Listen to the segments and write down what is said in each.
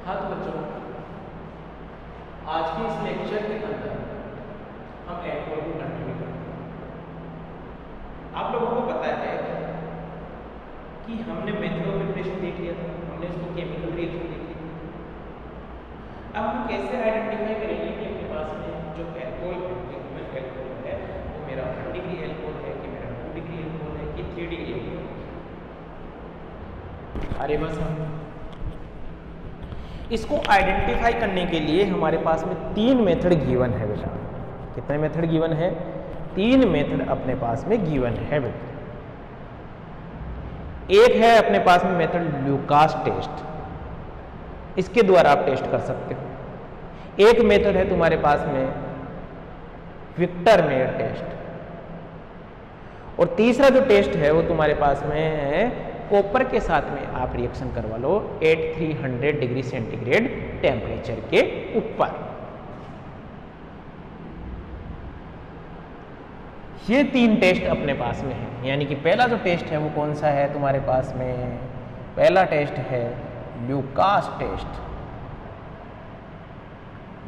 हाँ तो बच्चों, आज के इस लेक्चर के अंदर हम एल्कोहल को कंटिन्यू करेंगे। आप लोगों को पता है कि हमने मेथड ऑफ प्रिपरेशन देख लिया था, हमने इसको केमिकल रिएक्शन देख लिया। अब हम कैसे आइडेंटिफाई करेंगे कि अपने पास में जो एल्कोहल है वो मेरा 1 डिग्री एल्कोहल है कि मेरा 2 डिग्री एल्कोहल है कि 3 डिग्री एल्कोहल है। अरे बस हम इसको आइडेंटिफाई करने के लिए हमारे पास में 3 मेथड गिवन है बेटा। कितने मेथड गिवन है? 3 मेथड अपने पास में गिवन है बेटा। एक है अपने पास में मेथड ल्यूकास टेस्ट, इसके द्वारा आप टेस्ट कर सकते हो। एक मेथड है तुम्हारे पास में विक्टर मेयर टेस्ट, और तीसरा जो टेस्ट है वो तुम्हारे पास में है कॉपर के साथ में आप रिएक्शन करवा लो 8300 डिग्री सेंटीग्रेड टेम्परेचर के ऊपर। ये 3 टेस्ट अपने पास में है। यानी कि पहला जो टेस्ट है वो कौन सा है तुम्हारे पास में? पहला टेस्ट है Lucas test.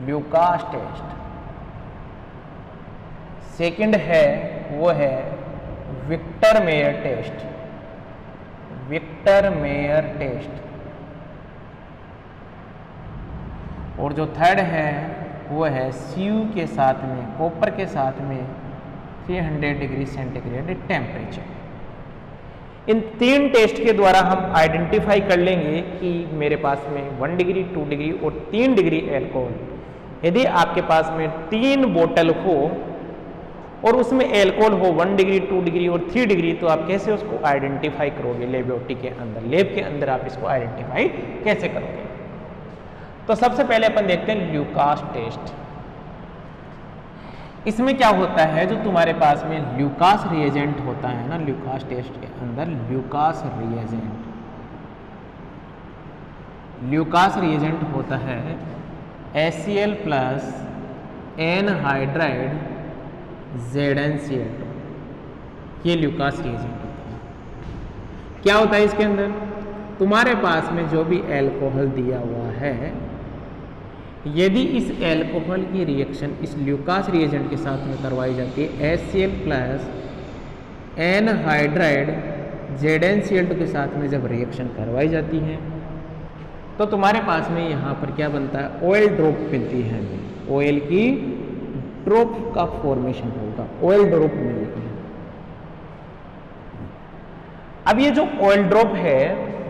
Lucas test. Second है वो है Victor Meyer test. Victor Meyer test. और जो थर्ड है वो है Cu के साथ में, कॉपर के साथ में 300 डिग्री सेंटीग्रेड टेम्परेचर। इन 3 टेस्ट के द्वारा हम आइडेंटिफाई कर लेंगे कि मेरे पास में 1 डिग्री, 2 डिग्री और 3 डिग्री एल्कोहल। यदि आपके पास में 3 बोतल हो और उसमें एल्कोहल हो 1 डिग्री, 2 डिग्री और 3 डिग्री, तो आप कैसे उसको आइडेंटिफाई करोगे लेबोरेटरी के अंदर? लैब के अंदर आप इसको आइडेंटिफाई कैसे करोगे? तो सबसे पहले अपन देखते हैं ल्यूकास टेस्ट। इसमें क्या होता है, जो तुम्हारे पास में ल्यूकास रिएजेंट होता है ना, ल्यूकास टेस्ट के अंदर ल्यूकास रिएजेंट, ल्यूकास रिएजेंट होता है HCl प्लस एनहाइड्राइड ZnCl2। ये ल्यूकास रिएजेंट होता है। क्या होता है इसके अंदर? तुम्हारे पास में जो भी एल्कोहल दिया हुआ है, यदि इस एल्कोहल की रिएक्शन इस ल्यूकास रिएजेंट के साथ में करवाई जाती है HCl प्लस एनहाइड्राइड ZnCl2 के साथ में जब रिएक्शन करवाई जाती है तो तुम्हारे पास में यहाँ पर क्या बनता है? ऑयल ड्रॉप मिलती है हमें। ऑयल की ड्रॉप का फॉर्मेशन होगा, ऑयल ड्रॉप मिलेगी। अब ये जो ऑयल ड्रॉप है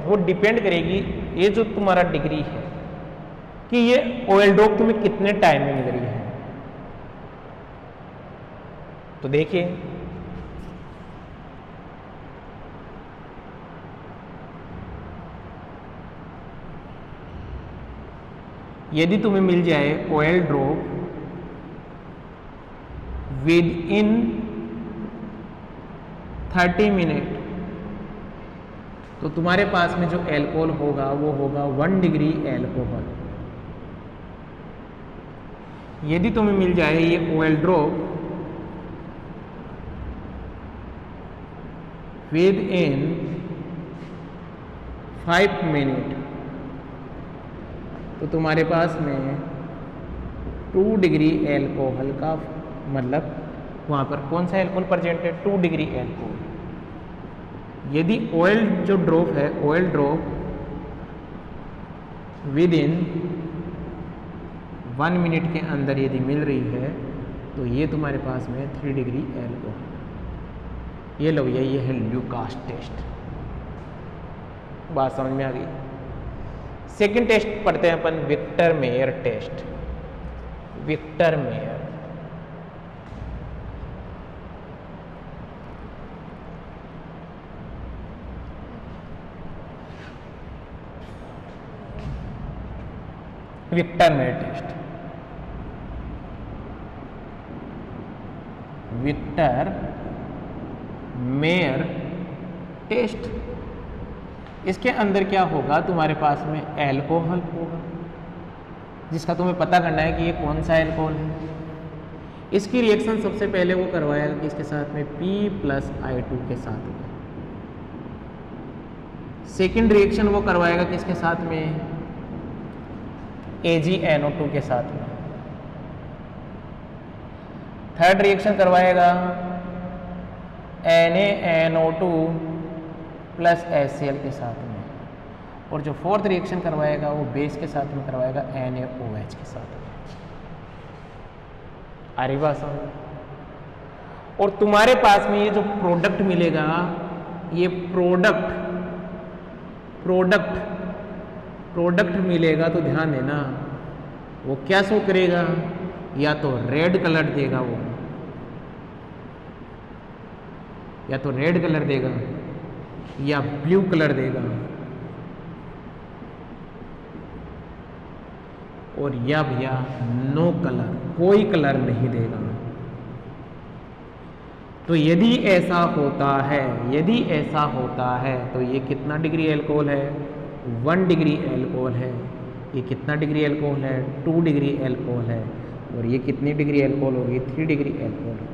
वो डिपेंड करेगी, ये जो तुम्हारा डिग्री है, कि ये ऑयल ड्रॉप तुम्हें कितने टाइम में मिल रही है। तो देखिए, यदि तुम्हें मिल जाए oil drop with in 30 minute, तो तुम्हारे पास में जो एल्कोहल होगा वो होगा 1 डिग्री एल्कोहल। यदि तुम्हें मिल जाए ये oil drop with in 5 minute, तो तुम्हारे पास में 2 डिग्री एल्कोहल का, मतलब वहाँ पर कौन सा एल्कोहल प्रेजेंट है? 2 डिग्री एल्कोहल। यदि ऑयल जो ड्रॉप है, oil drop with in 1 minute के अंदर यदि मिल रही है तो ये तुम्हारे पास में 3 डिग्री एल्कोहल। ये लो, ये है ल्यूकास टेस्ट। बात समझ में आ गई? सेकंड टेस्ट पढ़ते हैं अपन, Victor Meyer test. Victor Meyer. Victor Meyer test. Victor Meyer test. इसके अंदर क्या होगा? तुम्हारे पास में एल्कोहल होगा जिसका तुम्हें पता करना है कि ये कौन सा एल्कोहल है। इसकी रिएक्शन सबसे पहले वो करवाएगा कि इसके साथ में P+I2 के साथ में। सेकेंड रिएक्शन वो करवाएगा कि इसके साथ में AgNO2 के साथ में। थर्ड रिएक्शन करवाएगा NaNO2 प्लस HCl के साथ में। और जो फोर्थ रिएक्शन करवाएगा वो बेस के साथ में करवाएगा NaOH के साथ में। आ रही बात समझ? और तुम्हारे पास में ये जो प्रोडक्ट मिलेगा, ये प्रोडक्ट मिलेगा तो ध्यान देना, वो क्या शो करेगा, या तो रेड कलर देगा वो, या तो रेड कलर देगा या ब्लू कलर देगा, और या भैया नो कलर, कोई कलर नहीं देगा। तो यदि ऐसा होता है तो ये कितना डिग्री एल्कोहल है? 1 डिग्री एल्कोहल है। ये कितना डिग्री एल्कोहल है? 2 डिग्री एल्कोहल है। और ये कितनी डिग्री एल्कोहल होगी? 3 डिग्री एल्कोहल होगी।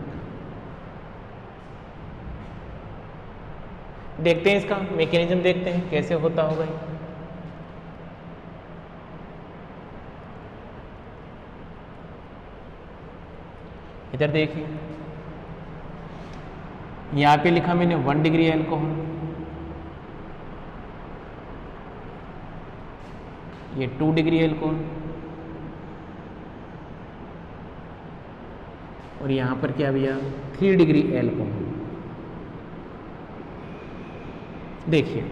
देखते हैं इसका मैकेनिज्म, देखते हैं कैसे होता होगा। इधर देखिए, यहां पे लिखा मैंने 1 डिग्री एल्कोहल, ये 2 डिग्री एल्कोहल, और यहां पर क्या भैया 3 डिग्री एल्कोहल। देखिए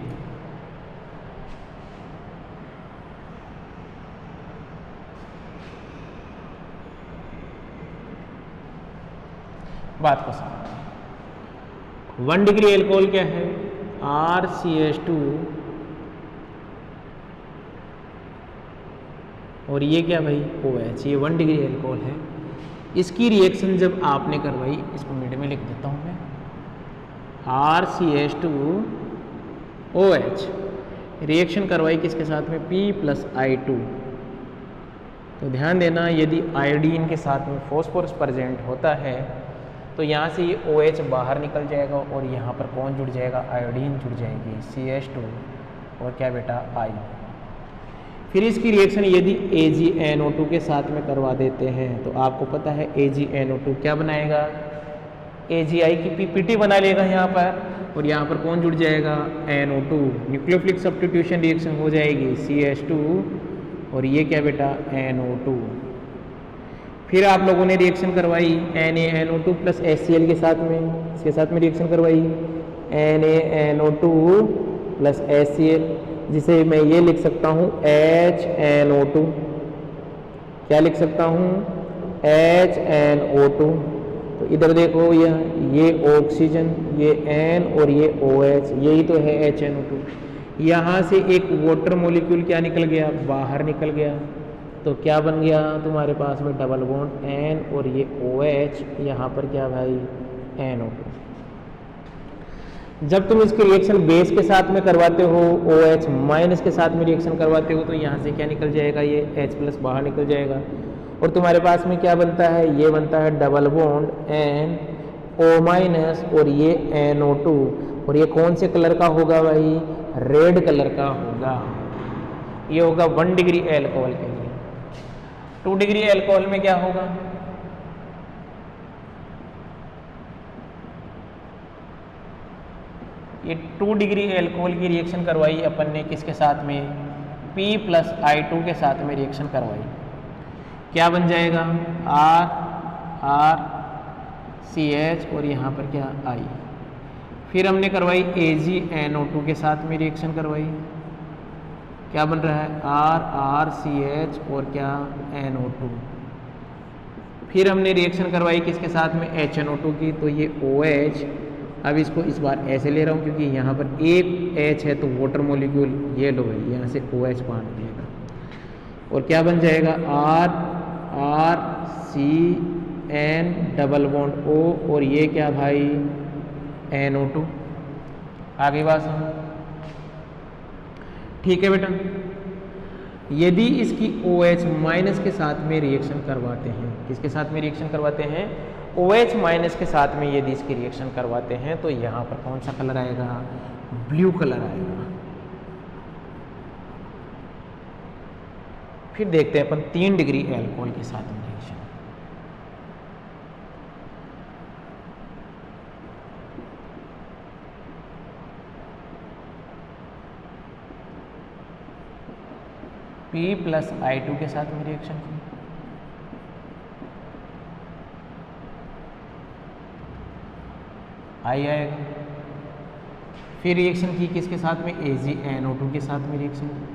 बात को समझ। 1 डिग्री एल्कोहल क्या है? RCH2, और ये क्या भाई OH, ये 1 डिग्री एल्कोहल है। इसकी रिएक्शन जब आपने करवाई, इसको मिनट में लिख देता हूं मैं, RCH2OH रिएक्शन करवाई किसके साथ में? P + I2। तो ध्यान देना, यदि आयोडीन के साथ में फॉस्फोरस प्रेजेंट होता है तो यहाँ से ये OH बाहर निकल जाएगा, और यहाँ पर कौन जुड़ जाएगा? आयोडीन जुड़ जाएगी, CH2 और क्या बेटा I। फिर इसकी रिएक्शन यदि AgNO2 के साथ में करवा देते हैं तो आपको पता है AgNO2 क्या बनाएगा? AgI की PPT बना लेगा यहाँ पर, और यहाँ पर कौन जुड़ जाएगा? NO2। न्यूक्लियोफिलिक सब्स्टिट्यूशन रिएक्शन हो जाएगी, CH2 और ये क्या बेटा? NO2। फिर आप लोगों ने रिएक्शन करवाई NaNO2 प्लस HCl के साथ में, इसके साथ में रिएक्शन करवाई NaNO2 प्लस HCl, जिसे मैं ये लिख सकता हूँ HNO2। क्या लिख सकता हूँ? HNO2। तो इधर देखो, ये ऑक्सीजन, ये N और ये OH, यही तो है HNO2। यहाँ से एक वाटर मॉलिक्यूल क्या निकल गया? बाहर निकल गया। तो क्या बन गया तुम्हारे पास में? डबल बॉन्ड N और ये OH, यहाँ पर क्या भाई? NO2। जब तुम इसके रिएक्शन बेस के साथ में करवाते हो, OH माइनस के साथ में रिएक्शन करवाते हो, तो यहाँ से क्या निकल जाएगा? ये H+ बाहर निकल जाएगा, और तुम्हारे पास में क्या बनता है? ये बनता है डबल बॉन्ड NO- और ये NO2, और ये कौन से कलर का होगा भाई? रेड कलर का होगा। ये होगा 1 डिग्री एल्कोहल के लिए। 2 डिग्री एल्कोहल में क्या होगा? ये 2 डिग्री एल्कोहल की रिएक्शन करवाई अपन ने किसके साथ में? P + I2 के साथ में रिएक्शन करवाई। क्या बन जाएगा? RCH और यहाँ पर क्या? I। फिर हमने करवाई AgNO2 के साथ में रिएक्शन करवाई। क्या बन रहा है? RCH और क्या? NO2। फिर हमने रिएक्शन करवाई किसके साथ में? HNO2 की। तो ये OH, अब इसको इस बार ऐसे ले रहा हूँ क्योंकि यहाँ पर एक H है, तो वाटर मॉलिक्यूल ये लो है, यहाँ से OH बांट दिएगा, और क्या बन जाएगा? RCN डबल बॉन्ड O, और ये क्या भाई? NO2। आगे बात समझ? ठीक है बेटा। यदि इसकी OH माइनस के साथ में रिएक्शन करवाते हैं, किसके साथ में रिएक्शन करवाते हैं? OH माइनस के साथ में यदि इसकी रिएक्शन करवाते हैं तो यहाँ पर कौन सा कलर आएगा? ब्लू कलर आएगा। फिर देखते हैं अपन 3 डिग्री एल्कोहल के साथ में रिएक्शन। P प्लस I2 के साथ में रिएक्शन की, I आएगा। फिर रिएक्शन की किसके साथ में, AgNO2 के साथ में रिएक्शन की,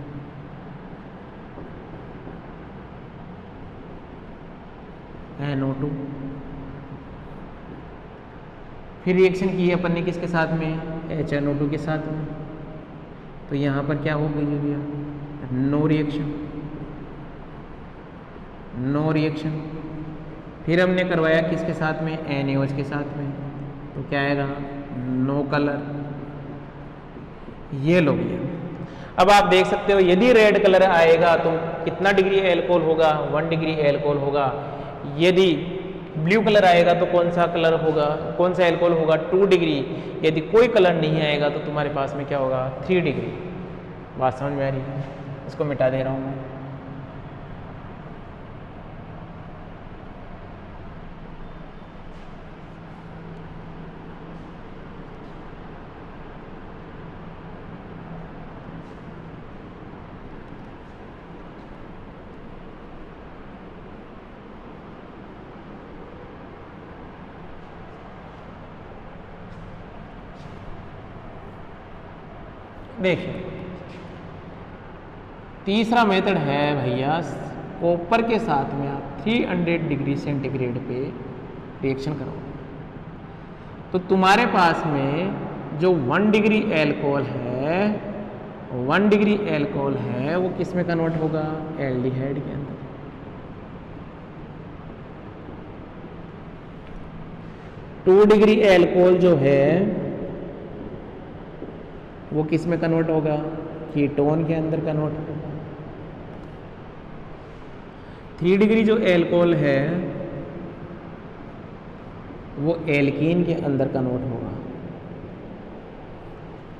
NO2। फिर रिएक्शन की है अपन ने किसके साथ में, HNO2 के साथ में। तो यहाँ पर क्या हो गई भैया, नो रिएक्शन, नो रिएक्शन। फिर हमने करवाया किसके साथ में, NaOH के साथ में। तो क्या आएगा, नो कलर। ये लो भैया। अब आप देख सकते हो यदि रेड कलर आएगा तो कितना डिग्री एल्कोहल होगा, 1 डिग्री एल्कोहल होगा। यदि ब्लू कलर आएगा तो कौन सा कलर होगा, कौन सा एल्कोहल होगा, 2 डिग्री। यदि कोई कलर नहीं आएगा तो तुम्हारे पास में क्या होगा, 3 डिग्री। बात समझ में आ रही है? इसको मिटा दे रहा हूं मैं। देखिए तीसरा मेथड है भैया, कॉपर के साथ में आप 300 डिग्री सेंटीग्रेड पे रिएक्शन करो तो तुम्हारे पास में जो 1 डिग्री एल्कोहल है, 1 डिग्री एल्कोहल है वो किस में कन्वर्ट होगा, एल्डिहाइड के अंदर। टू डिग्री एल्कोहल जो है वो किस में कन्वर्ट होगा, कीटोन के अंदर कन्वर्ट होगा। 3 डिग्री जो एल्कोहल है वो एल्कीन के अंदर कन्वर्ट होगा।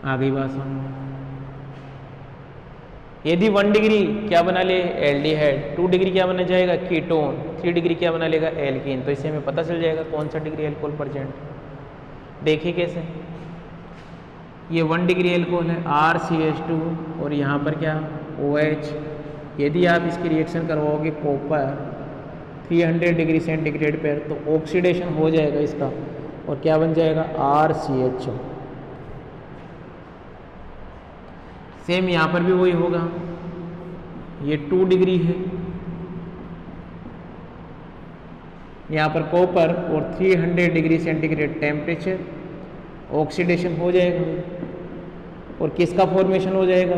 आ गई बात समझ में? यदि 1 डिग्री क्या बना ले, एल्डिहाइड, 2 डिग्री क्या बना जाएगा, कीटोन, 3 डिग्री क्या बना लेगा, एल्कीन। तो इससे हमें पता चल जाएगा कौन सा डिग्री एल्कोहल प्रेजेंट। देखिए कैसे, ये 1 डिग्री एल्कोहल है RCH2 और यहाँ पर क्या OH। यदि आप इसकी रिएक्शन करवाओगे कॉपर 300 डिग्री सेंटीग्रेड पर तो ऑक्सीडेशन हो जाएगा इसका और क्या बन जाएगा, RCH। सेम यहाँ पर भी वही होगा, ये 2 डिग्री है, यहाँ पर कॉपर और 300 डिग्री सेंटीग्रेड टेम्परेचर, ऑक्सीडेशन हो जाएगा और किसका फॉर्मेशन हो जाएगा,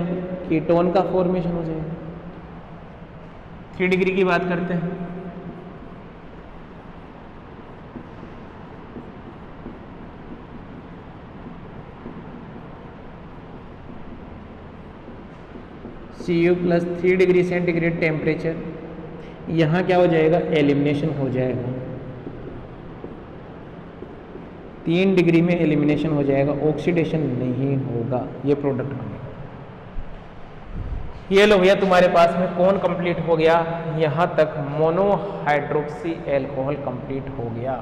कीटोन का फॉर्मेशन हो जाएगा। 3 डिग्री की बात करते हैं। Cu plus 3 degree centigrade temperature, यहाँ क्या हो जाएगा, एलिमिनेशन हो जाएगा। 3 डिग्री में एलिमिनेशन हो जाएगा, ऑक्सीडेशन नहीं होगा, ये प्रोडक्ट बनेगा। ये लो भैया तुम्हारे पास में कौन कंप्लीट हो गया, यहाँ तक मोनोहाइड्रोक्सी एल्कोहल कंप्लीट हो गया,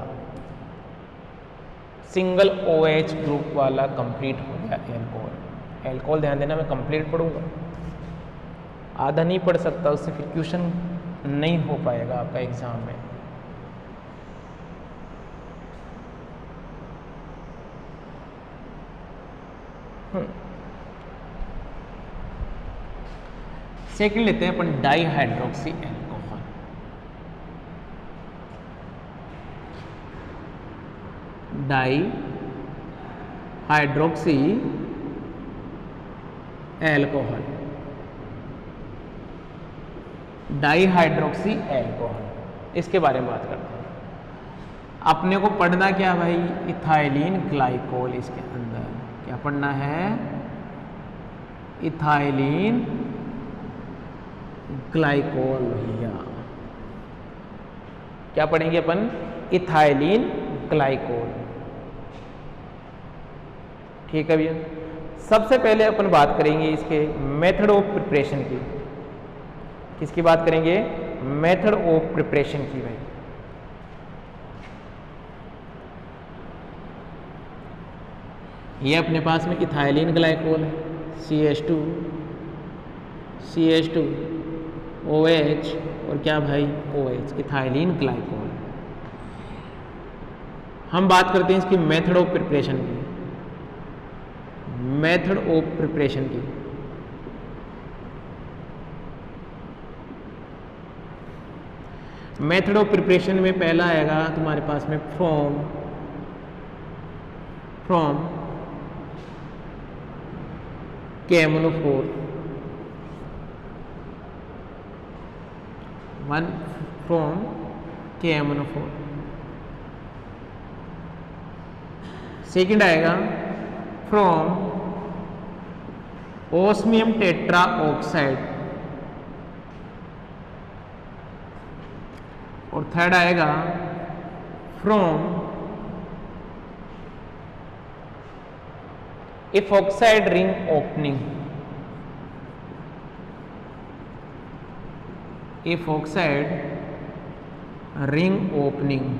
सिंगल OH ग्रुप वाला कंप्लीट हो गया एल्कोहल। एल्कोहल ध्यान देना, मैं कंप्लीट पढ़ूंगा, आधा नहीं पढ़ सकता, उससे फिर क्वेश्चन नहीं हो पाएगा आपका एग्जाम में। सेकंड लेते हैं अपन dihydroxy alcohol. Dihydroxy alcohol, dihydroxy alcohol, इसके बारे में बात करते हैं। अपने को पढ़ना क्या भाई, इथाइलिन ग्लाइकोल, इसके अंदर क्या पढ़ना है, इथाइलिन ग्लाइकोल। भैया क्या पढ़ेंगे अपन, इथाइलिन ग्लाइकोल। ठीक है भैया, सबसे पहले अपन बात करेंगे इसके मेथड ऑफ प्रिपरेशन की, किसकी बात करेंगे? मेथड ऑफ प्रिपरेशन की भाई। ये अपने पास में इथाइलिन ग्लाइकोल है, CH2 OH और क्या भाई? OH, ethylene glycol. हम बात करते हैं इसकी मेथड ऑफ प्रिपरेशन की। मेथड ऑफ प्रिपरेशन की मेथड ऑफ प्रिपरेशन में पहला आएगा तुम्हारे पास में from KMnO4 1 from KMnO4। Second आएगा फ्रॉम ओस्मियम टेट्रा ऑक्साइड और थर्ड आएगा from epoxide ring opening. Epoxide ring opening.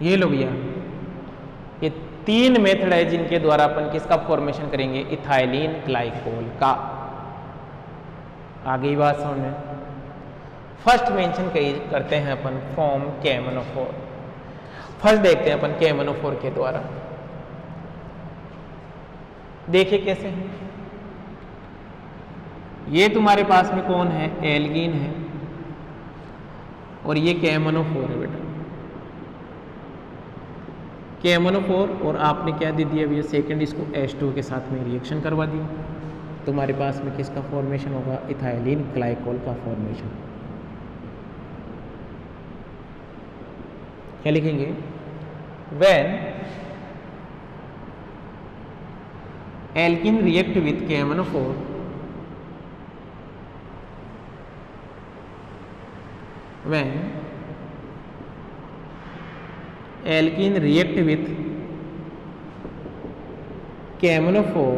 ये लो भैया, ये 3 मेथड है जिनके द्वारा अपन किसका फॉर्मेशन करेंगे? इथाइलिन ग्लाइकोल का। आगे ही बात समझ में। फर्स्ट मेंशन करते हैं अपन फ्रॉम KMnO4। फर्स्ट देखते हैं अपन KMnO4 के द्वारा। देखिए कैसे है। ये तुम्हारे पास में कौन है? एल्कीन है और ये KMnO4 है बेटा। KMnO4 और आपने क्या दे दिया भैया? सेकंड इसको H2 के साथ में रिएक्शन करवा दी। तुम्हारे पास में किसका फॉर्मेशन होगा? इथाइलिन ग्लाइकोल का फॉर्मेशन। क्या लिखेंगे? When alkene react with KMnO4 when alkene react with KMnO4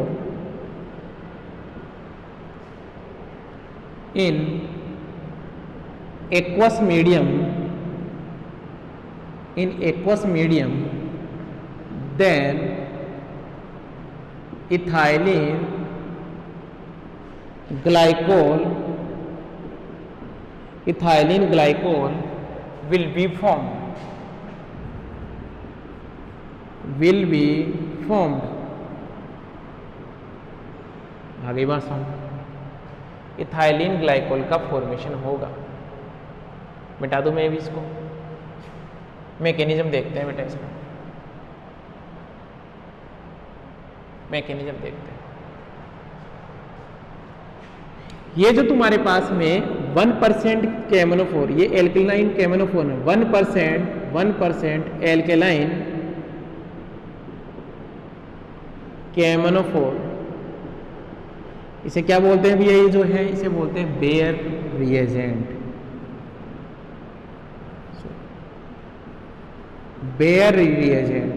in aqueous medium then ethylene glycol will be formed आगे बात सुन। इथाइलिन ग्लाइकोल का फॉर्मेशन होगा। मिटा दूं मैं भी इसको। मैकेनिज्म देखते हैं बेटा इसका। मैकेनिज्म देखते हैं। ये जो तुम्हारे पास में 1% KMnO4, ये एल्कलाइन KMnO4 है। 1% एल्कलाइन KMnO4, इसे क्या बोलते हैं भैया? ये जो है इसे बोलते हैं बेयर रिएजेंट। बेयर रिएजेंट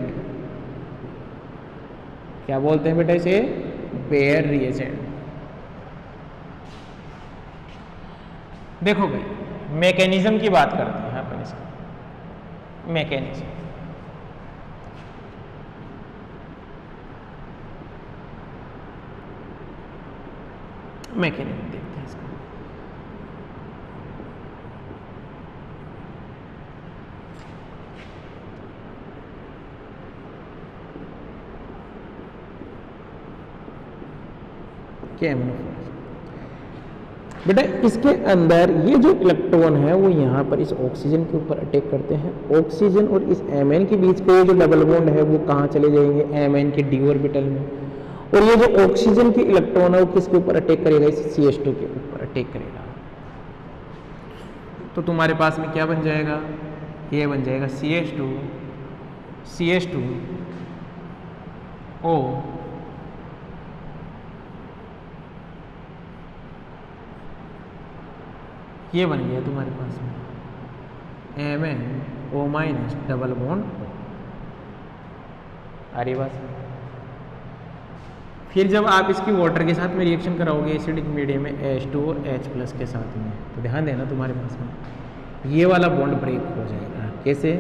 क्या बोलते हैं बेटा? इसे बेयर रिएजेंट। देखो भाई, मैकेनिज्म की बात करते हैं अपन इसका। मैकेनिज्म देखते हैं इसका। KMnO4 बेटा, इसके अंदर ये जो इलेक्ट्रॉन है वो यहाँ पर इस ऑक्सीजन के ऊपर अटैक करते हैं। ऑक्सीजन और इस Mn के बीच पे जो डबल बॉन्ड है वो कहाँ चले जाएंगे? Mn के d ऑर्बिटल में। और ये जो ऑक्सीजन की इलेक्ट्रॉन है वो किसके ऊपर अटैक करेगा? इस CH2 के ऊपर अटैक करेगा। तो तुम्हारे पास में क्या बन जाएगा? ये बन जाएगा CH2O ये बन गया तुम्हारे पास में MnO- डबल बॉन्ड। आ रही बात? फिर जब आप इसकी वाटर के साथ में रिएक्शन कराओगे एसिडिक मीडियम में H2 और H+ के साथ में, तो ध्यान देना तुम्हारे पास में ये वाला बॉन्ड ब्रेक हो जाएगा। कैसे?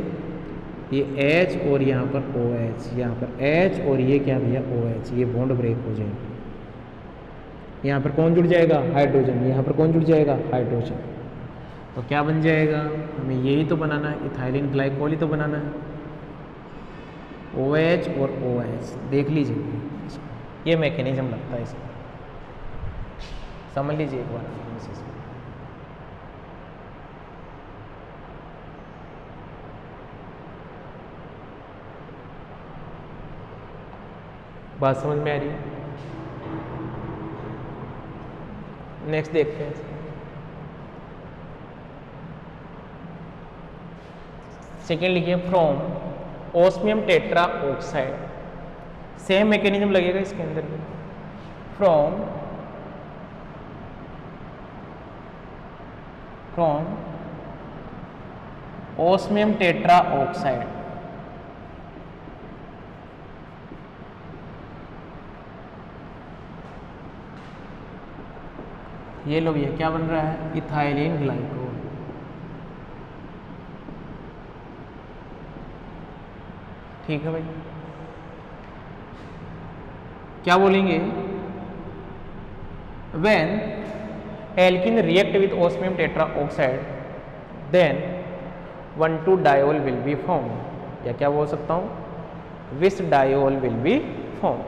ये H और यहाँ पर OH, यहाँ पर H और ये क्या भैया OH, ये बॉन्ड ब्रेक हो जाएगा। यहाँ पर कौन जुड़ जाएगा? हाइड्रोजन। यहाँ पर कौन जुड़ जाएगा? हाइड्रोजन। तो क्या बन जाएगा? हमें यही तो बनाना है, इथाइलिन ग्लाइकोल ही तो बनाना है। OH और OH देख लीजिए, ये मैकेनिज्म लगता है इसका, समझ लीजिए एक बार। बात समझ में आ रही है? नेक्स्ट देखते हैं। सेकेंड लिखिए from osmium tetra oxide, same mechanism लगेगा इसके अंदर भी। फ्रॉम ओस्मियम टेट्रा ऑक्साइड, ये लो भैया क्या बन रहा है? Ethylene glycol. ठीक है भाई, क्या बोलेंगे? When alkene react with osmium tetra oxide then 1,2 diol will be form, या क्या बोल सकता हूं? Vic diol will be form.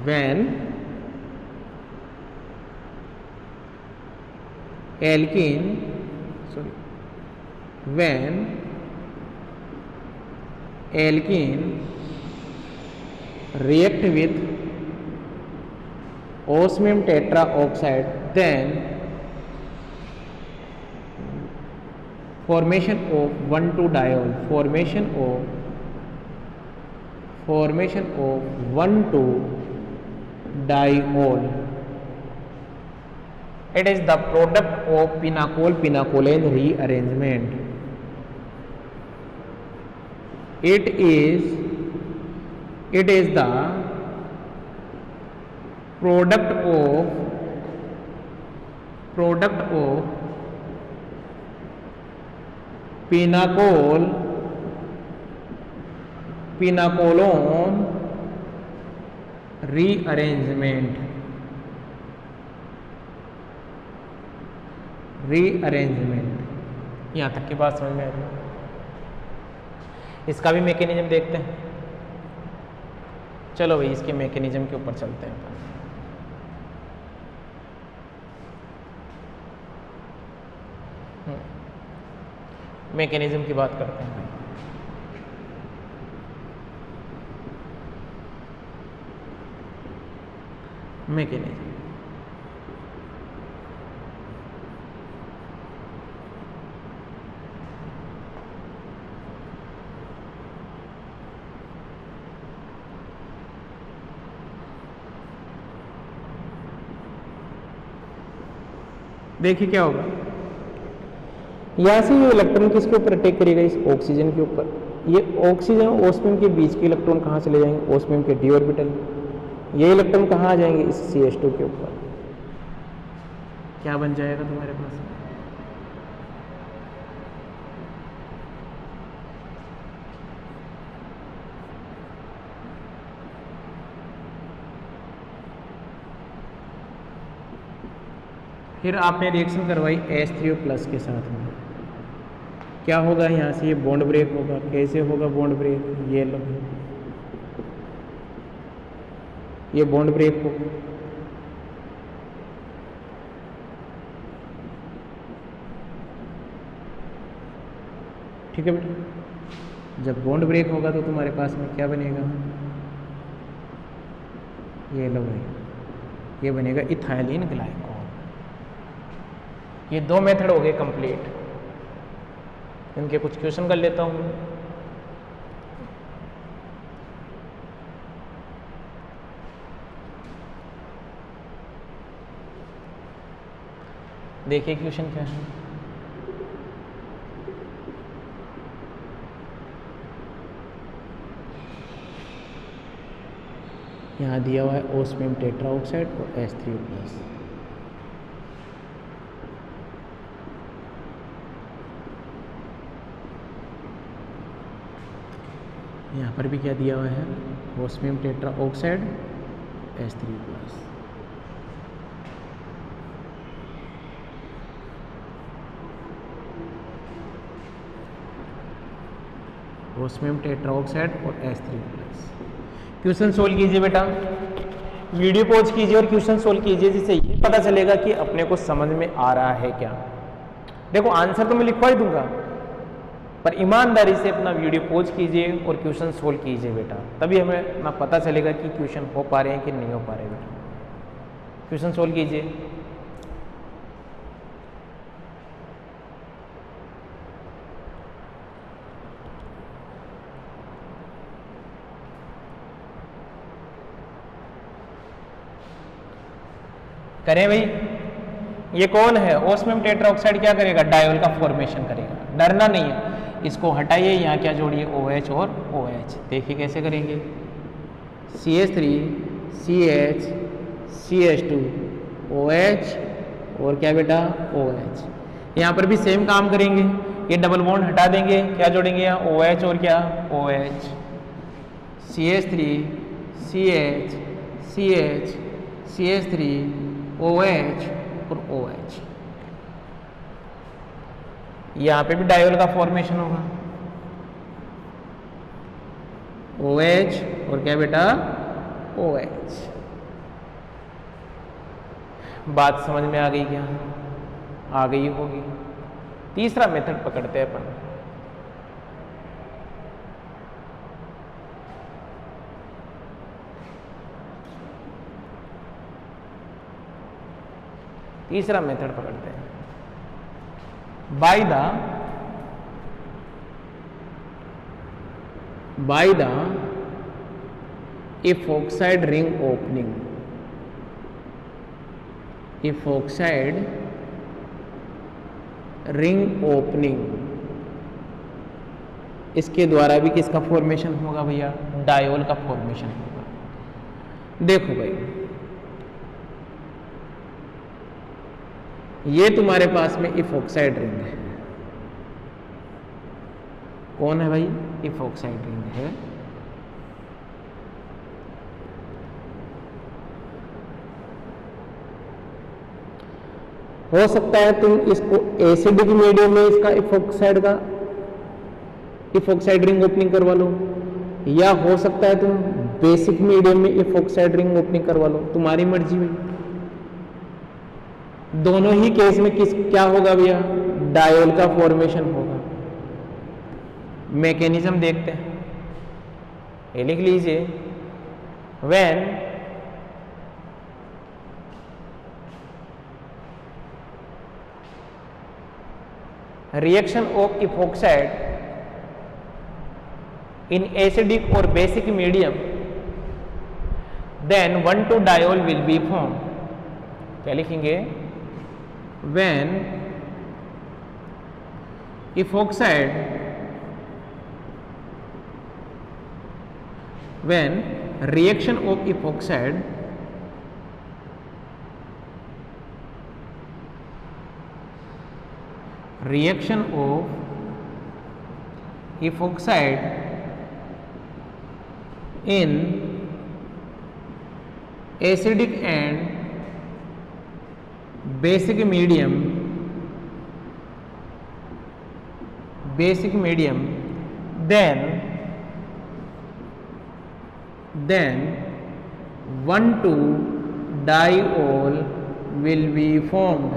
When when alkene react with osmium tetraoxide, then formation of 1,2 diol, formation of 1,2 diol. It is the product of pinacol-pinacolane rearrangement. It is the product of pinacolone rearrangement. यहाँ तक की बात समझ में आ रही है? इसका भी मैकेनिज्म देखते हैं। चलो भाई इसके मैकेनिज्म के ऊपर चलते हैं। मैकेनिज्म की बात करते हैं। मैकेनिज्म देखिए क्या होगा, यहाँ से ये इलेक्ट्रॉन किसके ऊपर अटैक करेगा? इस ऑक्सीजन के ऊपर। ये ऑक्सीजन और ओस्मियम के बीच के इलेक्ट्रॉन कहाँ चले जाएंगे? ओस्मियम के डी ऑर्बिटल। ये इलेक्ट्रॉन कहाँ आ जाएंगे? इस CH2 के ऊपर। क्या बन जाएगा तुम्हारे पास? फिर आपने रिएक्शन करवाई H3O+ के साथ में, क्या होगा? यहाँ से ये बॉन्ड ब्रेक होगा। कैसे होगा बॉन्ड ब्रेक? ये लो, ये बॉन्ड ब्रेक होगा। ठीक है बेटा, जब बॉन्ड ब्रेक होगा तो तुम्हारे पास में क्या बनेगा? ये लो भाई, ये बनेगा इथाइलिन ग्लाइकोल। ये दो मेथड हो गए कंप्लीट। इनके कुछ क्वेश्चन कर लेता हूँ। देखिए क्वेश्चन क्या है। यहाँ दिया हुआ है ओस्मियम टेट्राऑक्साइड और H3O+। यहाँ पर भी क्या दिया हुआ है, osmium tetroxide H3O+। Osmium tetroxide और H3O+। क्वेश्चन सोल्व कीजिए बेटा, वीडियो पॉज कीजिए और क्वेश्चन सोल्व कीजिए, जिससे ये पता चलेगा कि अपने को समझ में आ रहा है क्या। देखो आंसर तो मैं लिखवा ही दूंगा, पर ईमानदारी से अपना वीडियो पॉज कीजिए और क्वेश्चन सोल्व कीजिए बेटा, तभी हमें अपना पता चलेगा कि क्वेश्चन हो पा रहे हैं कि नहीं हो पा रहे बेटा। क्वेश्चन सोल्व कीजिए। करें भाई, ये कौन है, ओस्मियम टेट्राऑक्साइड क्या करेगा, डायोल का फॉर्मेशन करेगा, डरना नहीं है। इसको हटाइए, यहाँ क्या जोड़िए, OH और OH। देखिए कैसे करेंगे, CH3 CH CH2 OH और क्या बेटा OH। यहाँ पर भी सेम काम करेंगे, ये डबल बॉन्ड हटा देंगे, क्या जोड़ेंगे यहाँ OH और क्या OH। CH3 CH CH CH3 OH और OH। यहाँ पे भी डायोल का फॉर्मेशन होगा, OH और क्या बेटा OH। बात समझ में आ गई क्या, आ गई होगी। तीसरा मेथड पकड़ते हैं अपन। तीसरा मेथड पकड़ते हैं, by the epoxide ring opening. Epoxide ring opening, इसके द्वारा भी किसका फॉर्मेशन होगा भैया, डायोल का फॉर्मेशन होगा। देखो भाई, ये तुम्हारे पास में इफॉक्साइड रिंग है, कौन है भाई, इफॉक्साइड रिंग है। हो सकता है तुम इसको एसिडिक मीडियम में इसका इफॉक्साइड रिंग ओपनिंग करवा लो, या हो सकता है तुम बेसिक मीडियम में इफॉक्साइड रिंग ओपनिंग करवा लो, तुम्हारी मर्जी में। दोनों ही केस में क्या होगा भैया, डायोल का फॉर्मेशन होगा। मैकेनिज्म देखते हैं, ये लिख लीजिए, when reaction of epoxide in acidic or basic medium, then 1,2-diol will be formed। क्या लिखेंगे, when reaction of epoxide in acidic and basic medium, then 1,2-diol will be formed।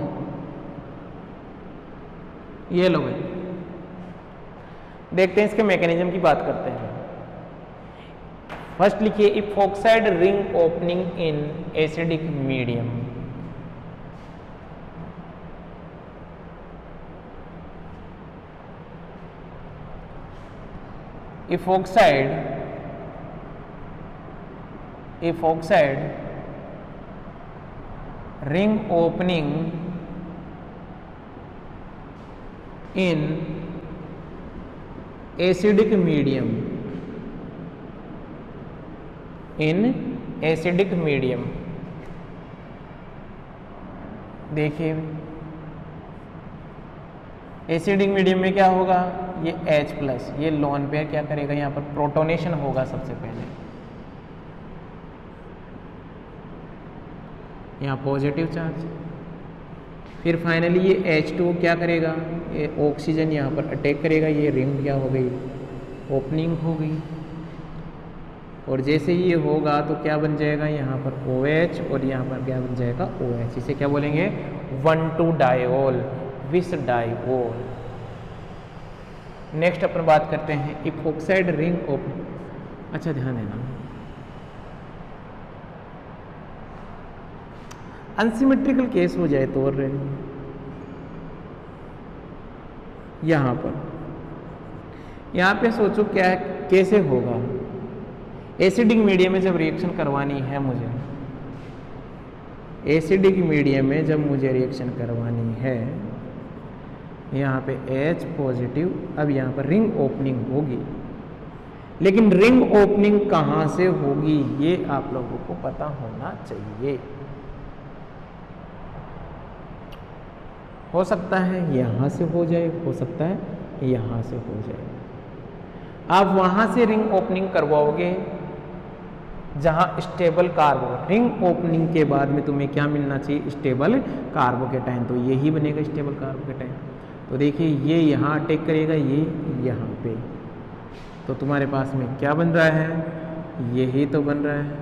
ये लो भाई, देखते हैं इसके मैकेनिज्म की बात करते हैं। फर्स्ट लिखिए, epoxide ring opening in acidic medium. Epoxide ring opening in acidic medium, acidic medium, देखिए एसिडिक मीडियम में क्या होगा, ये H+, ये लोन पेयर क्या करेगा, यहाँ पर प्रोटोनेशन होगा सबसे पहले, यहाँ पॉजिटिव चार्ज, फिर फाइनली ये H2 क्या करेगा, ये ऑक्सीजन यहाँ पर अटैक करेगा, ये रिंग क्या हो गई, ओपनिंग हो गई, और जैसे ही ये होगा तो क्या बन जाएगा, यहाँ पर OH और यहाँ पर क्या बन जाएगा OH, इसे क्या बोलेंगे 1,2 डायोल, विस डायोल। नेक्स्ट अपन बात करते हैं इपॉक्साइड रिंग ओपनिंग। अच्छा ध्यान देना, अनसिमेट्रिकल केस हो जाए तो और यहाँ पे सोचो क्या है, कैसे होगा, एसिडिक मीडियम में जब रिएक्शन करवानी है मुझे, एसिडिक मीडियम में जब मुझे रिएक्शन करवानी है, यहाँ पे H पॉजिटिव, अब यहाँ पर रिंग ओपनिंग होगी, लेकिन रिंग ओपनिंग कहाँ से होगी ये आप लोगों को पता होना चाहिए। हो सकता है यहाँ से हो जाए, हो सकता है यहाँ से हो जाए। आप वहाँ से रिंग ओपनिंग करवाओगे जहाँ स्टेबल कार्बो, रिंग ओपनिंग के बाद में तुम्हें क्या मिलना चाहिए, स्टेबल कार्बोकेटाइन, तो यही बनेगा स्टेबल कार्बोकेटाइन। तो देखिए ये यहाँ अटैक करेगा, ये यहाँ पे, तो तुम्हारे पास में क्या बन रहा है, यही तो बन रहा है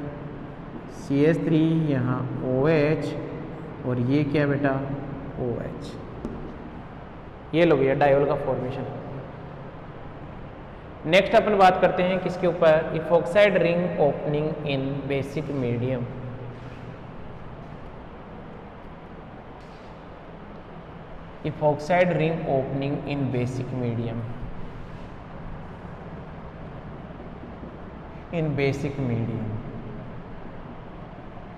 CH3, यहाँ OH, और ये क्या बेटा OH। ये लो भैया डायोल का फॉर्मेशन। नेक्स्ट अपन बात करते हैं किसके ऊपर, इपॉक्साइड रिंग ओपनिंग इन basic medium. Epoxide ring opening इन बेसिक मीडियम, इन बेसिक मीडियम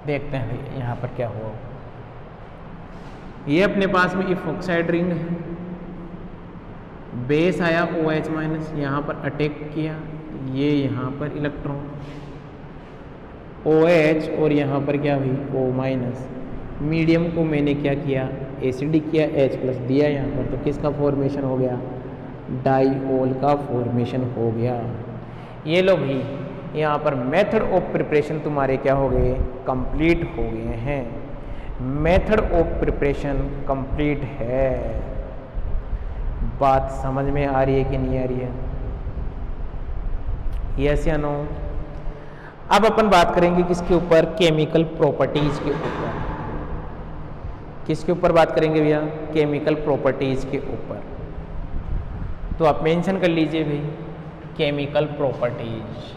देखते हैं भैया यहाँ पर क्या हुआ। ये अपने पास में इपॉक्साइड रिंग है, बेस आया OH-, यहाँ पर अटैक किया, ये यहाँ पर इलेक्ट्रॉन OH और यहाँ पर क्या हुई O-, मीडियम को मैंने क्या किया, एसिडिक किया, H+ दिया यहाँ पर, तो किसका फॉर्मेशन हो गया, डाइओल का फॉर्मेशन हो गया। ये लो भाई यहाँ पर मेथड ऑफ प्रिपरेशन तुम्हारे क्या हो गए, कंप्लीट हो गए हैं। मेथड ऑफ प्रिपरेशन कंप्लीट है। बात समझ में आ रही है कि नहीं आ रही है, यस या नो। अब अपन बात करेंगे किसके ऊपर, केमिकल प्रॉपर्टीज के ऊपर। किसके ऊपर बात करेंगे भैया, केमिकल प्रॉपर्टीज के ऊपर। तो आप मेंशन कर लीजिए भाई chemical properties.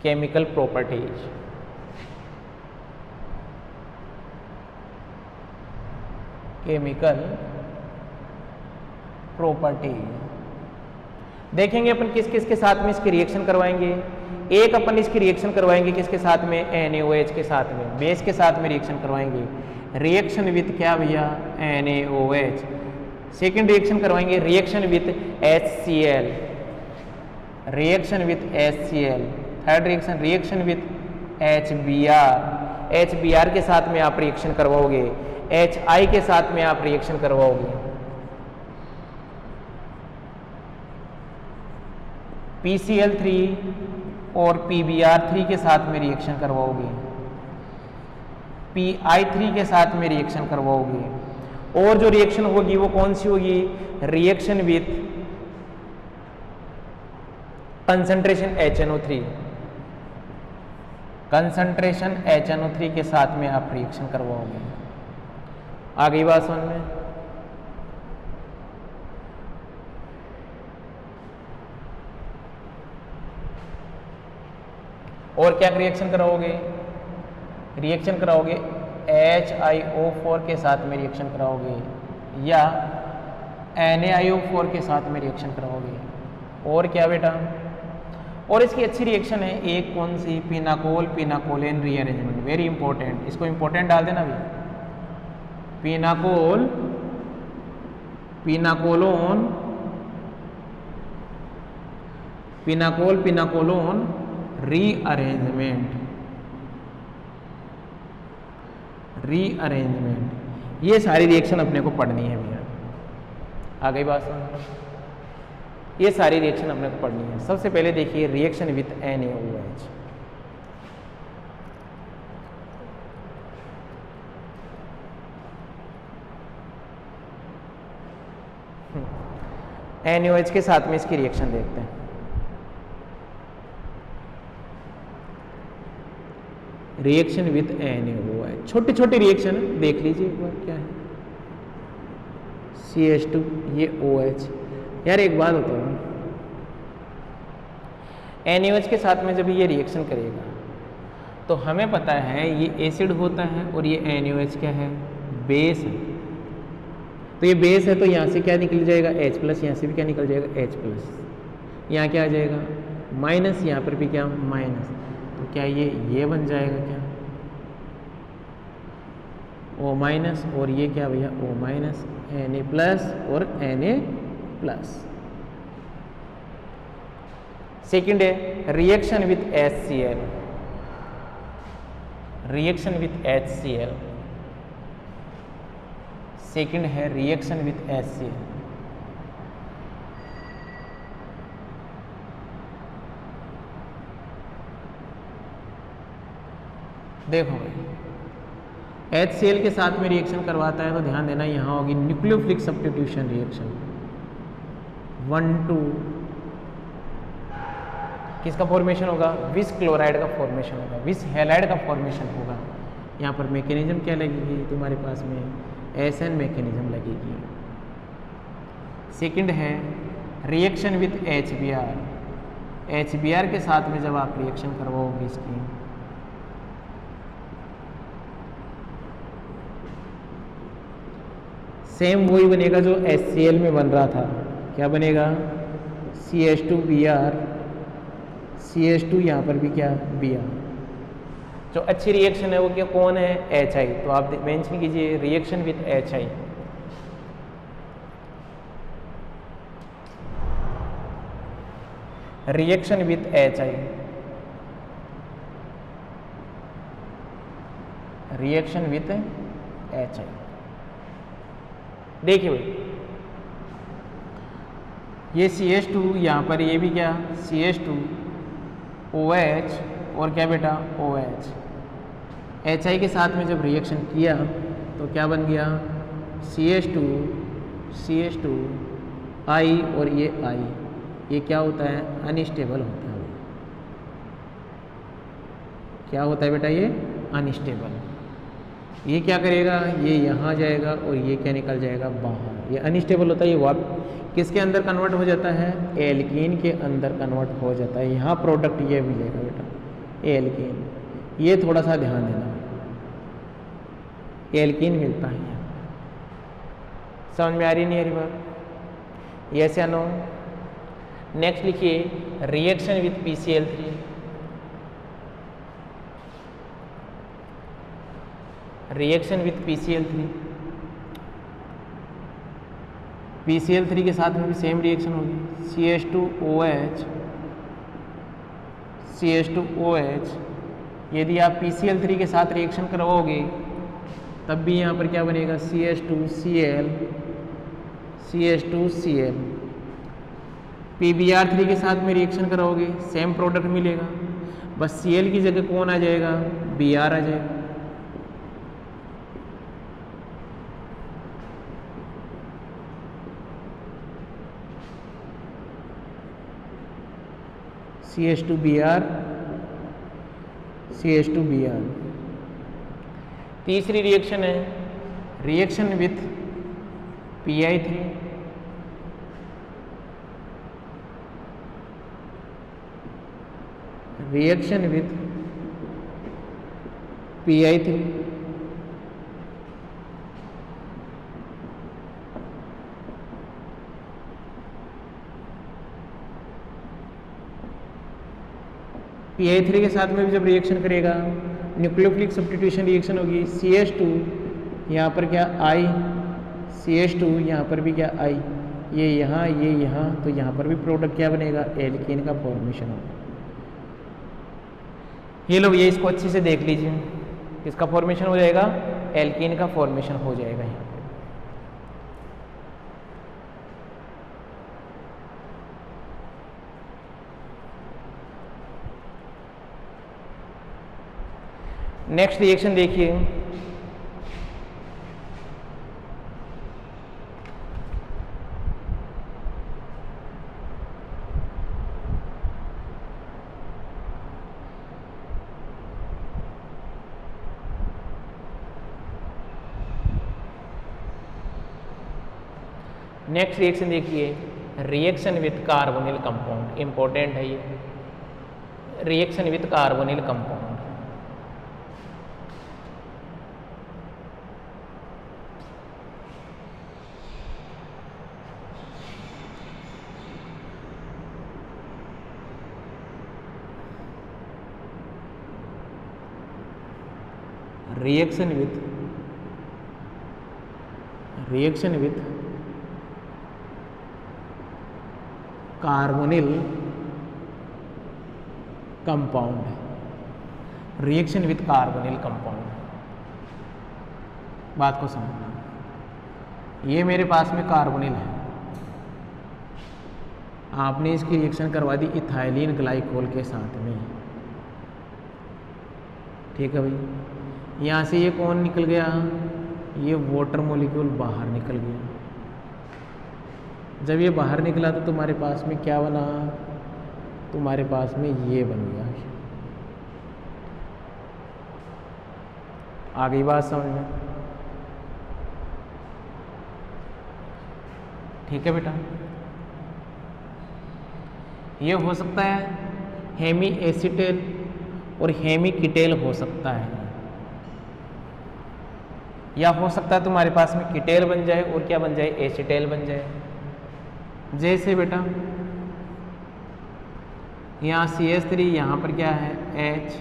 Chemical properties, chemical properties देखेंगे अपन किस किस के साथ में इसकी रिएक्शन करवाएंगे। एक अपन इसकी रिएक्शन करवाएंगे किसके साथ में, NaOH के साथ में, बेस के साथ में रिएक्शन करवाएंगे, रिएक्शन विथ क्या भैया, NaOH। सेकेंड रिएक्शन करवाएंगे reaction with HCl, reaction with HCl। Third reaction, reaction with HBr, HBr के साथ में आप रिएक्शन करवाओगे, HI के साथ में आप रिएक्शन करवाओगे, PCl3 और PBr3 के साथ में रिएक्शन करवाओगे, PI3 के साथ में रिएक्शन करवाओगे। और जो रिएक्शन होगी वो कौन सी होगी, reaction with concentration HNO3, concentration HNO3 के साथ में आप रिएक्शन करवाओगे। आ गई बात समझ में। और क्या रिएक्शन कराओगे, रिएक्शन कराओगे HiO4 के साथ में रिएक्शन कराओगे या NaIO4 के साथ में रिएक्शन कराओगे। और क्या बेटा, और इसकी अच्छी रिएक्शन है एक कौन सी, पिनाकोल पिनाकोलेन रीअरेंजमेंट, वेरी इंपॉर्टेंट, इसको इंपॉर्टेंट डाल देना भैया। पिनाकोल पिनाकोलोन पिनाकोल पिनाकोलोन रीअरेंजमेंट, ये सारी रिएक्शन अपने को पढ़नी है भैया। आ गई बात समझ? ये सारी रिएक्शन अपने को पढ़नी है। सबसे पहले देखिए रिएक्शन विथ NaOH। NaOH के साथ में इसकी रिएक्शन देखते हैं। रिएक्शन विथ NaOH, छोटी छोटी रिएक्शन है, देख लीजिए एक बार क्या है। CH2 ये OH। यार एक बात बताओ, NaOH के साथ में जब ये रिएक्शन करेगा तो हमें पता है ये एसिड होता है और ये NaOH क्या है, बेस है। तो ये बेस है तो यहाँ से क्या निकल जाएगा H+, यहाँ से भी क्या निकल जाएगा H+, यहाँ क्या आ जाएगा माइनस, यहाँ पर भी क्या माइनस। तो क्या ये बन जाएगा क्या O- और ये क्या भैया O-, Na+ और Na+। सेकंड है reaction with HCl, reaction with HCl। Second है रिएक्शन विथ HCl। देखो भाई HCl के साथ में रिएक्शन करवाता है तो ध्यान देना यहाँ होगी न्यूक्लियोफिलिक सब्स्टिट्यूशन रिएक्शन। 1,2 किसका फॉर्मेशन होगा, विस क्लोराइड का फॉर्मेशन होगा, विस हैलाइड का फॉर्मेशन होगा। यहाँ पर मैकेनिज्म क्या लगेगी तुम्हारे पास में, SN मैकेनिज्म लगेगी। सेकंड है रिएक्शन विथ HBr, HBr के साथ में जब आप रिएक्शन करवाओगे इसकी सेम वही बनेगा जो HCl में बन रहा था। क्या बनेगा CH2Br, CH2 यहाँ पर भी क्या Br। जो अच्छी रिएक्शन है वो क्या कौन है, HI। तो आप मेंशन कीजिए reaction with HI। Reaction with HI, reaction with HI। देखिए भाई ये CH2 यहाँ पर ये भी क्या CH2 OH और क्या बेटा OH। HI के साथ में जब रिएक्शन किया तो क्या बन गया CH2 I और ये I, ये क्या होता है अनस्टेबल होता है। क्या होता है बेटा ये अनस्टेबल। ये क्या करेगा, ये यहाँ जाएगा और ये क्या निकल जाएगा बाहर। ये अनस्टेबल होता है, ये किसके अंदर कन्वर्ट हो जाता है, एल्कीन के अंदर कन्वर्ट हो जाता है। यहाँ प्रोडक्ट ये मिलेगा बेटा एल्कीन। ये थोड़ा सा ध्यान देना, एल्कीन मिलता है यहाँ। समझ में आ रही नहीं आ रही बात, यस या नो। नेक्स्ट लिखिए reaction with PCl3, reaction with PCl3। PCl3 के साथ में भी सेम रिएक्शन होगी CH2OH। यदि आप PCl3 के साथ रिएक्शन करवाओगे तब भी यहाँ पर क्या बनेगा CH2Cl। PBr3 के साथ में रिएक्शन कराओगे सेम प्रोडक्ट मिलेगा, बस Cl की जगह कौन आ जाएगा, Br आ जाएगा। CH2Br। तीसरी रिएक्शन है reaction with Pi3, reaction with Pi3। Pi3 के साथ में भी जब रिएक्शन करेगा न्यूक्लियोफिलिक सब्स्टिट्यूशन रिएक्शन होगी CH2 यहाँ पर क्या I, CH2 यहाँ पर भी क्या I। ये यहाँ, तो यहाँ पर भी प्रोडक्ट क्या बनेगा, एल्कीन का फॉर्मेशन होगा। ये लोग ये इसको अच्छे से देख लीजिए, किसका फॉर्मेशन हो जाएगा, एल्कीन का फॉर्मेशन हो जाएगा यहाँ पे। नेक्स्ट रिएक्शन देखिए, नेक्स्ट रिएक्शन देखिए, reaction with carbonyl compound, important है ये, reaction with carbonyl compound. Reaction with carbonyl compound, reaction with carbonyl compound. बात को समझना, ये मेरे पास में कार्बोनिल है, आपने इसकी रिएक्शन करवा दी इथाइलिन ग्लाइकोल के साथ में, ठीक है भाई। यहाँ से ये कौन निकल गया, ये वाटर मॉलिक्यूल बाहर निकल गया। जब ये बाहर निकला तो तुम्हारे पास में क्या बना, तुम्हारे पास में ये बन गया। आ गई बात समझ में, ठीक है बेटा। ये हो सकता है हेमी एसिटेल और हेमी कीटेल हो सकता है, या हो सकता है तुम्हारे पास में कीटेल बन जाए और क्या बन जाए, एसिटेल बन जाए। जैसे बेटा यहाँ CH3, यहाँ पर क्या है H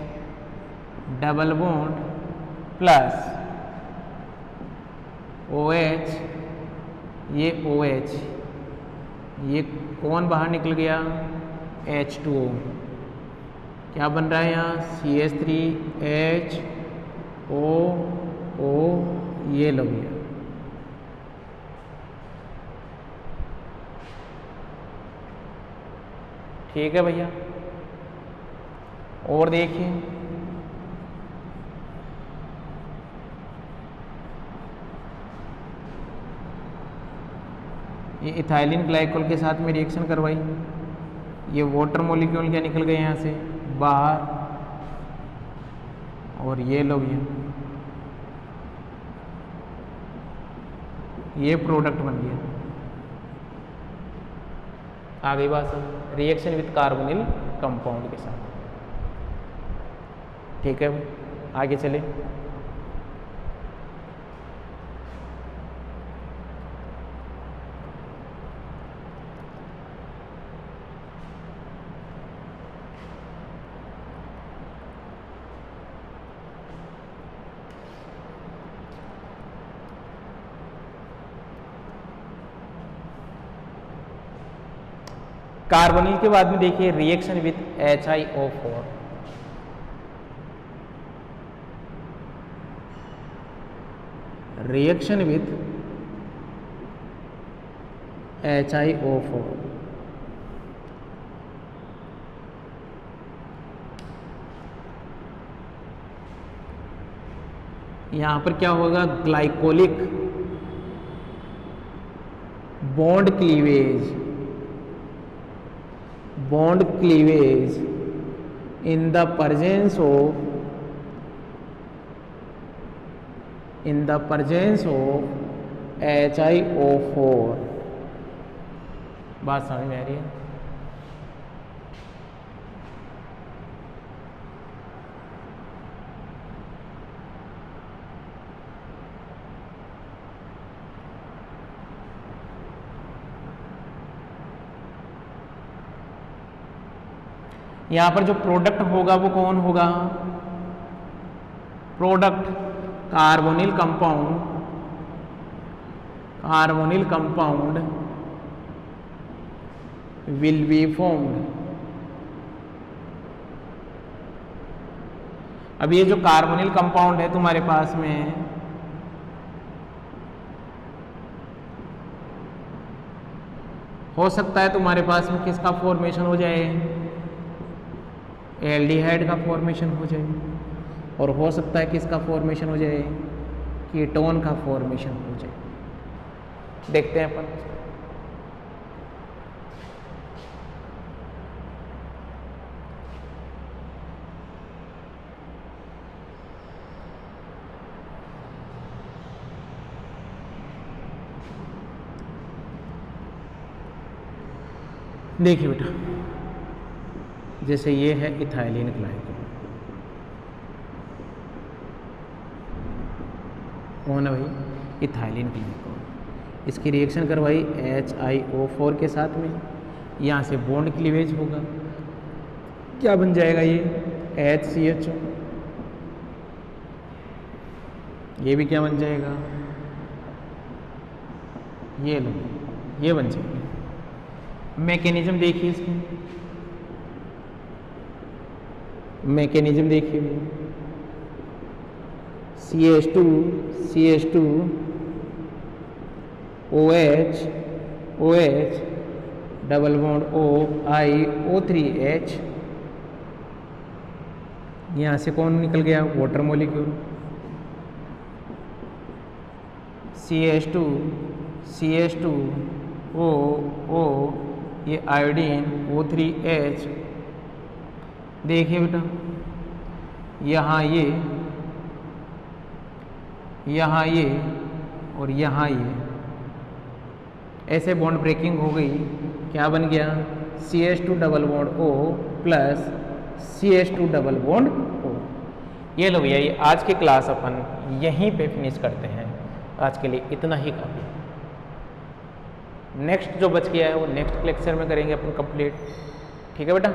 double bond plus OH, ये OH, ये कौन बाहर निकल गया, H2O। क्या बन रहा है यहाँ, CH3HOO, ये लो गया। ठीक है भैया। और देखिए ये इथाइलिन ग्लाइकोल के साथ में रिएक्शन करवाई, ये वाटर मॉलिक्यूल क्या निकल गए यहाँ से बाहर, और ये लोग ये प्रोडक्ट बन गया। आ गई बात समझ, रिएक्शन विथ कार्बोनिल कंपाउंड के साथ, ठीक है। आगे चले, कार्बोनिल के बाद में देखिए reaction with HiO4, reaction with HiO4। यहां पर क्या होगा, glycolic bond cleavage, bond cleavage in the presence of HiO4। बात समझ में आ रही है। यहां पर जो प्रोडक्ट होगा वो कौन होगा, product carbonyl compound will be formed। अब ये जो कार्बोनिल कंपाउंड है तुम्हारे पास में, हो सकता है तुम्हारे पास में किसका फॉर्मेशन हो जाए, एल्डिहाइड का फॉर्मेशन हो जाए, और हो सकता है किसका फॉर्मेशन हो जाए, कीटोन का फॉर्मेशन हो जाए। देखते हैं अपन। देखिए बेटा, जैसे ये है इथाइलिन ग्लाइकोल, कौन है भाई, इथाइलिन ग्लाइकोल। इसकी रिएक्शन करवाई HiO4 के साथ में, यहाँ से बॉन्ड क्लीवेज होगा, क्या बन जाएगा ये HCHO, ये भी क्या बन जाएगा, ये लो, ये बन जाएगा। मैकेनिज्म देखिए इसकी, मैकेनिज्म देखिए, CH2 OH OH double bond O I O3H, यहाँ से कौन निकल गया, वाटर मॉलिक्यूल, CH2 O ये आयोडीन O3H। देखिए बेटा, यहाँ ये और यहाँ ये, ऐसे बॉन्ड ब्रेकिंग हो गई, क्या बन गया, CH2 double bond O plus CH2 double bond O। ये लो भैया, ये आज की क्लास अपन यहीं पे फिनिश करते हैं। आज के लिए इतना ही काफ़ी। नेक्स्ट जो बच गया है वो नेक्स्ट लेक्चर में करेंगे अपन कंप्लीट। ठीक है बेटा।